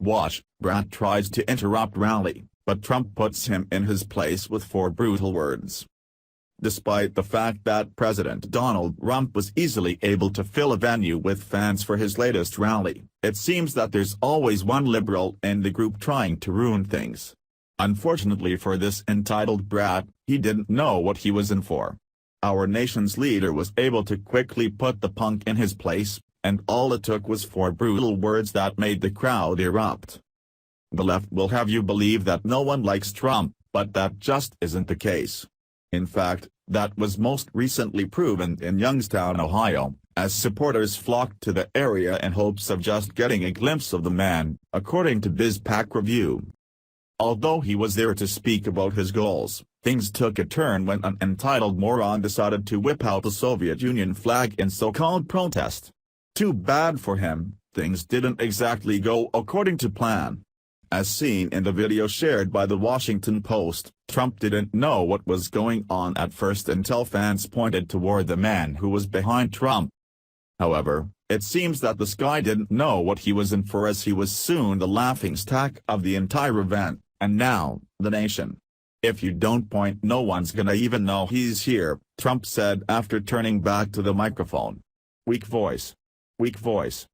Watch, Brat tries to interrupt rally, but Trump puts him in his place with 4 brutal words. Despite the fact that President Donald Trump was easily able to fill a venue with fans for his latest rally, it seems that there's always one liberal in the group trying to ruin things. Unfortunately for this entitled brat, he didn't know what he was in for. Our nation's leader was able to quickly put the punk in his place, and all it took was 4 brutal words that made the crowd erupt. The left will have you believe that no one likes Trump, but that just isn't the case. In fact, that was most recently proven in Youngstown, Ohio, as supporters flocked to the area in hopes of just getting a glimpse of the man, according to BizPac Review. Although he was there to speak about his goals, things took a turn when an entitled moron decided to whip out the Soviet Union flag in so-called protest. Too bad for him, things didn't exactly go according to plan. As seen in the video shared by the Washington Post, Trump didn't know what was going on at first until fans pointed toward the man who was behind Trump. However, it seems that this guy didn't know what he was in for, as he was soon the laughingstock of the entire event, and now, the nation. "If you don't point, no one's gonna even know he's here," Trump said after turning back to the microphone. Weak voice. Weak voice.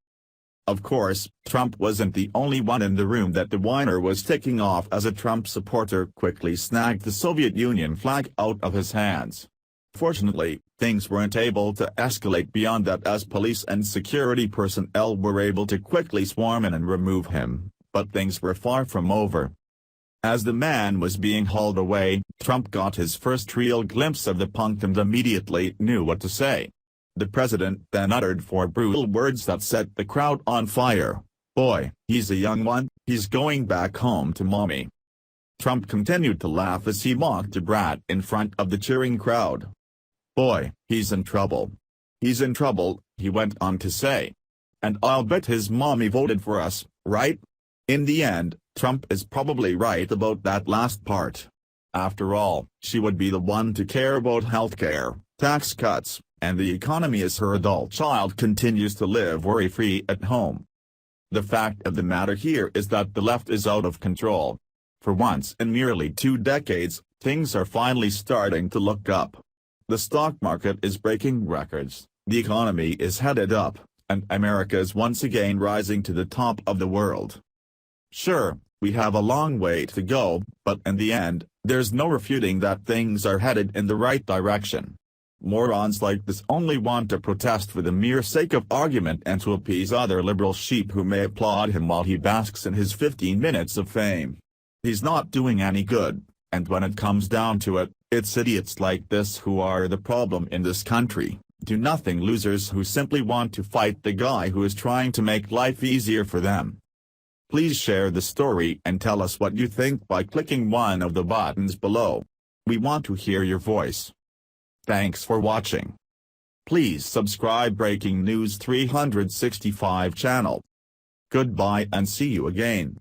Of course, Trump wasn't the only one in the room that the whiner was ticking off, as a Trump supporter quickly snagged the Soviet Union flag out of his hands. Fortunately, things weren't able to escalate beyond that, as police and security personnel were able to quickly swarm in and remove him, but things were far from over. As the man was being hauled away, Trump got his first real glimpse of the punk and immediately knew what to say. The president then uttered 4 brutal words that set the crowd on fire. "Boy, he's a young one, he's going back home to mommy." Trump continued to laugh as he mocked the brat in front of the cheering crowd. "Boy, he's in trouble. He's in trouble," he went on to say. "And I'll bet his mommy voted for us, right?" In the end, Trump is probably right about that last part. After all, she would be the one to care about healthcare, tax cuts, and the economy as her adult child continues to live worry-free at home. The fact of the matter here is that the left is out of control. For once in nearly 2 decades, things are finally starting to look up. The stock market is breaking records, the economy is headed up, and America is once again rising to the top of the world. Sure, we have a long way to go, but in the end, there's no refuting that things are headed in the right direction. Morons like this only want to protest for the mere sake of argument and to appease other liberal sheep who may applaud him while he basks in his 15 minutes of fame. He's not doing any good, and when it comes down to it, it's idiots like this who are the problem in this country, do-nothing losers who simply want to fight the guy who is trying to make life easier for them. Please share the story and tell us what you think by clicking one of the buttons below. We want to hear your voice. Thanks for watching. Please subscribe Breaking News 365 channel. Goodbye and see you again.